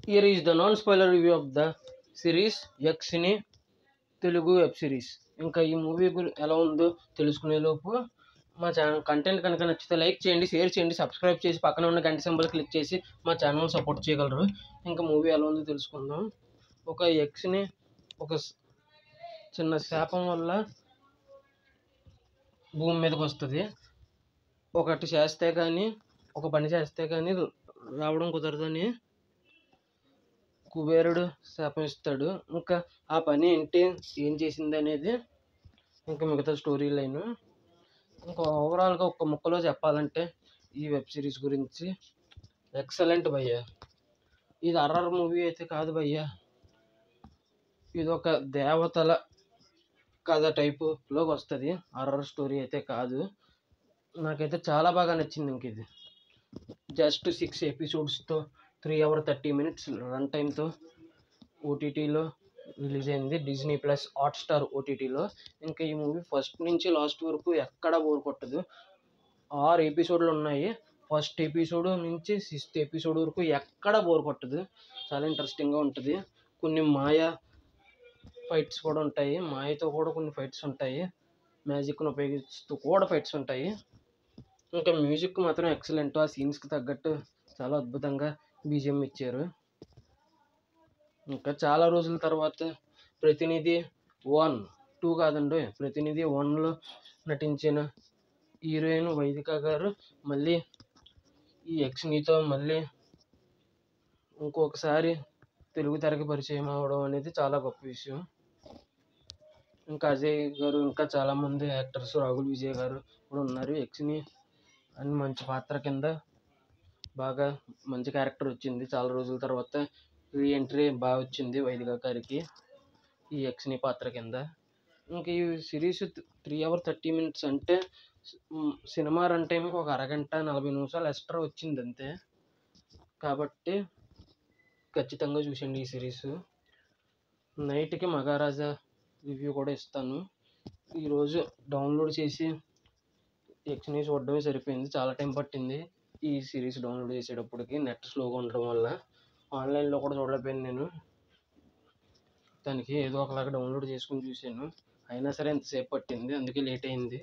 Here is the non-spoiler review of the series Yakshini Telugu web series. ఇంకా ఈ movie ఎలా ఉందో తెలుసుకునేలోపు మా ఛానల్ కంటెంట్ కనుక నచ్చితే లైక్ చేయండి, షేర్ చేయండి, సబ్స్క్రైబ్ చేసి పక్కన ఉన్న గంట సింబల్ క్లిక్ చేసి మా ఛానల్ సపోర్ట్ చేయగలరు. ఇంకా మూవీ ఎలా ఉందో తెలుసుకుందాం. ఒక యక్షిని ఒక చిన్న శాపం వల్ల భూమి మీదకి వస్తుంది. ఒకటి చేస్తే కానీ ఒక పని చేస్తే కానీ రావడం కుదరదని కుబేరుడు శాపం ఇస్తాడు. ఇంకా ఆ పని ఏంటి, ఏం చేసింది అనేది ఇంకా మిగతా స్టోరీ లైన్. ఇంకా ఓవరాల్గా ఒక ముక్కలో చెప్పాలంటే ఈ వెబ్ సిరీస్ గురించి ఎక్సలెంట్ భయ్యా. ఇది హర్రర్ మూవీ అయితే కాదు భయ్యా, ఇది ఒక దేవతల కథ టైపులోకి వస్తుంది. హర్రర్ స్టోరీ అయితే కాదు. నాకైతే చాలా బాగా నచ్చింది. ఇంక ఇది జస్ట్ 6 ఎపిసోడ్స్తో 3 hours 30 minutes రన్ టైంతో ఓటీటీలో రిలీజ్ అయింది, డిజ్నీ ప్లస్ హాట్స్టార్ ఓటీటీలో. ఇంకా ఈ మూవీ ఫస్ట్ నుంచి లాస్ట్ వరకు ఎక్కడ బోర్ కొట్టదు. 6 ఎపిసోడ్లు ఉన్నాయి. ఫస్ట్ ఎపిసోడ్ నుంచి 6th ఎపిసోడ్ వరకు ఎక్కడ బోర్ కొట్టదు. చాలా ఇంట్రెస్టింగ్గా ఉంటుంది. కొన్ని మాయా ఫైట్స్ కూడా ఉంటాయి, మాయతో కూడా కొన్ని ఫైట్స్ ఉంటాయి, మ్యాజిక్ను ఉపయోగిస్తూ కూడా ఫైట్స్ ఉంటాయి. ఇంకా మ్యూజిక్ మాత్రం ఎక్సలెంట్. ఆ సీన్స్కి తగ్గట్టు చాలా అద్భుతంగా బీజిఎం ఇచ్చారు. ఇంకా చాలా రోజుల తర్వాత ప్రతినిధి 1, 2 కాదండి, ప్రతినిధి 1లో నటించిన హీరోయిన్ వైదిక గారు మళ్ళీ ఈ యక్షినితో మళ్ళీ ఇంకొకసారి తెలుగు తెరకి పరిచయం అవ్వడం అనేది చాలా గొప్ప విషయం. ఇంకా అజయ్ గారు, ఇంకా చాలామంది యాక్టర్స్, రాఘుల్ విజయ్ గారు కూడా ఉన్నారు. యక్షిని అని మంచి పాత్ర కింద బాగా మంచి క్యారెక్టర్ వచ్చింది. చాలా రోజుల తర్వాత రీ ఎంట్రీ బాగా వచ్చింది వైదిక గారికి ఈ యక్షిని పాత్ర కింద. ఇంక ఈ సిరీస్ 3 hours 30 minutes అంటే సినిమా రన్ టైంకి ఒక అరగంట 40 నిమిషాలు ఎక్స్ట్రా వచ్చింది అంతే. కాబట్టి ఖచ్చితంగా చూసండి ఈ సిరీస్. నైట్కి మహారాజా రివ్యూ కూడా ఇస్తాను. ఈరోజు డౌన్లోడ్ చేసి యక్షిని చూడడమే సరిపోయింది, చాలా టైం పట్టింది ఈ సిరీస్ డౌన్లోడ్ చేసేటప్పటికి. నెట్ స్లోగా ఉండడం వల్ల ఆన్లైన్లో కూడా చూడలేకపోయాను నేను. దానికి ఏదో ఒకలాగా డౌన్లోడ్ చేసుకుని చూశాను, అయినా సరే ఎంతసేపు పట్టింది, అందుకే లేట్ అయింది.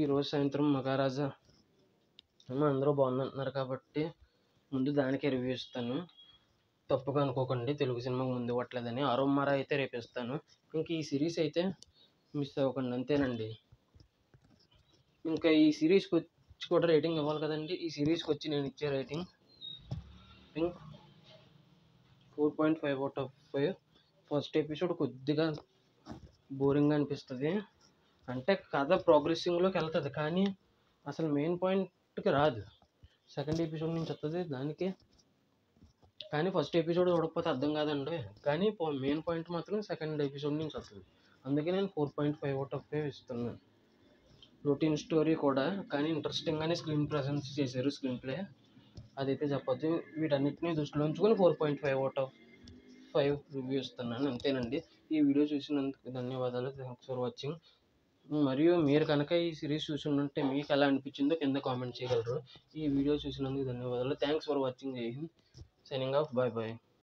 ఈరోజు సాయంత్రం మహారాజా అందరూ బాగుందంటున్నారు కాబట్టి ముందు దానికే రివ్యూ ఇస్తాను. తప్పుగా అనుకోకండి, తెలుగు సినిమాకి ముందు ఇవ్వట్లేదని. ఆరోమారా అయితే రేపు ఇస్తాను. ఇంక ఈ సిరీస్ అయితే మిస్ అవ్వకండి, అంతేనండి. ఇంకా ఈ సిరీస్కి వచ్చి కూడా రేటింగ్ ఇవ్వాలి కదండి. ఈ సిరీస్కి వచ్చి నేను ఇచ్చే rating 4.5 out of 5. First episode కొద్దిగా బోరింగ్గా అనిపిస్తుంది, అంటే కథ ప్రోగ్రెసింగ్లోకి వెళ్తుంది కానీ అసలు మెయిన్ పాయింట్కి రాదు. సెకండ్ ఎపిసోడ్ నుంచి వస్తుంది దానికి, కానీ ఫస్ట్ ఎపిసోడ్ చూడకపోతే అర్థం కాదండి. కానీ మెయిన్ పాయింట్ మాత్రం సెకండ్ ఎపిసోడ్ నుంచి వస్తుంది. అందుకే నేను 4.5 out of 5 ఇస్తున్నాను. రొటీన్ స్టోరీ కూడా, కానీ ఇంట్రెస్టింగ్గానే స్క్రీన్ ప్రజెన్స్ చేశారు, స్క్రీన్ ప్లే అదైతే చెప్పొద్దు. వీటన్నిటిని దృష్టిలో ఉంచుకొని 4.5 out of 5 రివ్యూ ఇస్తున్నాను, అంతేనండి. ఈ వీడియో చూసినందుకు ధన్యవాదాలు. Thanks for watching. మరియు మీరు కనుక ఈ సిరీస్ చూసినట్టే మీకు ఎలా అనిపించిందో కింద కామెంట్ చేయగలరు. ఈ వీడియో చూసినందుకు ధన్యవాదాలు. Thanks for watching. Jai Hind. Signing off. Bye bye.